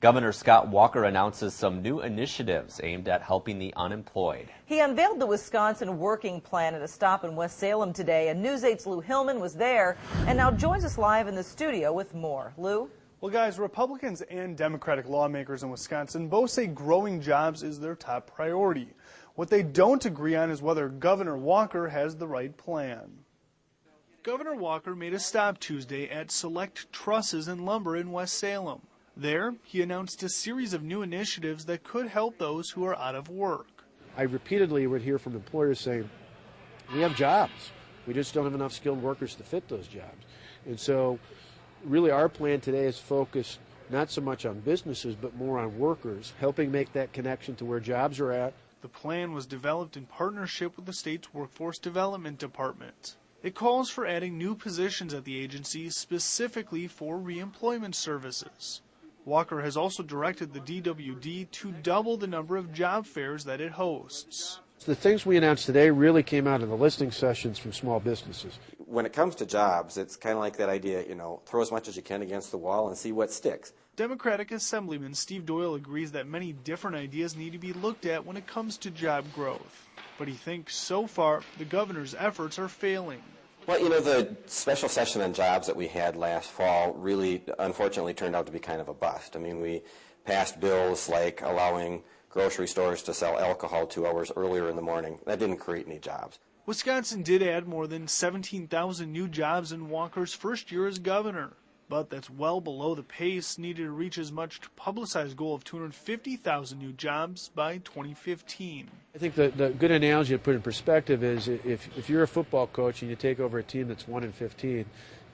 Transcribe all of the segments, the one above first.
Governor Scott Walker announces some new initiatives aimed at helping the unemployed. He unveiled the Wisconsin Working Plan at a stop in West Salem today, and News 8's Lou Hillman was there and now joins us live in the studio with more. Lou? Well, guys, Republicans and Democratic lawmakers in Wisconsin both say growing jobs is their top priority. What they don't agree on is whether Governor Walker has the right plan. Governor Walker made a stop Tuesday at Select Trusses and Lumber in West Salem. There, he announced a series of new initiatives that could help those who are out of work. I repeatedly would hear from employers saying, we have jobs. We just don't have enough skilled workers to fit those jobs. And so really our plan today is focused not so much on businesses but more on workers, helping make that connection to where jobs are at. The plan was developed in partnership with the state's Workforce Development Department. It calls for adding new positions at the agency specifically for reemployment services. Walker has also directed the DWD to double the number of job fairs that it hosts. The things we announced today really came out of the listening sessions from small businesses. When it comes to jobs, it's kind of like that idea, throw as much as you can against the wall and see what sticks. Democratic Assemblyman Steve Doyle agrees that many different ideas need to be looked at when it comes to job growth. But he thinks so far the governor's efforts are failing. Well, the special session on jobs that we had last fall really, unfortunately, turned out to be kind of a bust. I mean, we passed bills like allowing grocery stores to sell alcohol 2 hours earlier in the morning. That didn't create any jobs. Wisconsin did add more than 17,000 new jobs in Walker's first year as governor. But that's well below the pace needed to reach his much publicized goal of 250,000 new jobs by 2015. I think the good analogy to put in perspective is if you're a football coach and you take over a team that's 1-15,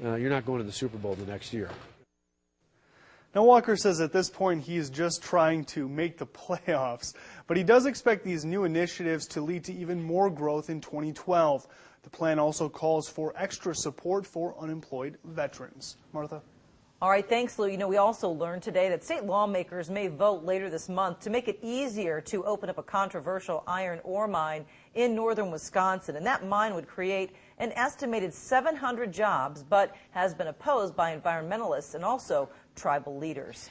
you're not going to the Super Bowl the next year. Now, Walker says at this point he is just trying to make the playoffs, but he does expect these new initiatives to lead to even more growth in 2012. The plan also calls for extra support for unemployed veterans. Martha? All right, thanks, Lou. We also learned today that state lawmakers may vote later this month to make it easier to open up a controversial iron ore mine in northern Wisconsin. And that mine would create an estimated 700 jobs, but has been opposed by environmentalists and also tribal leaders.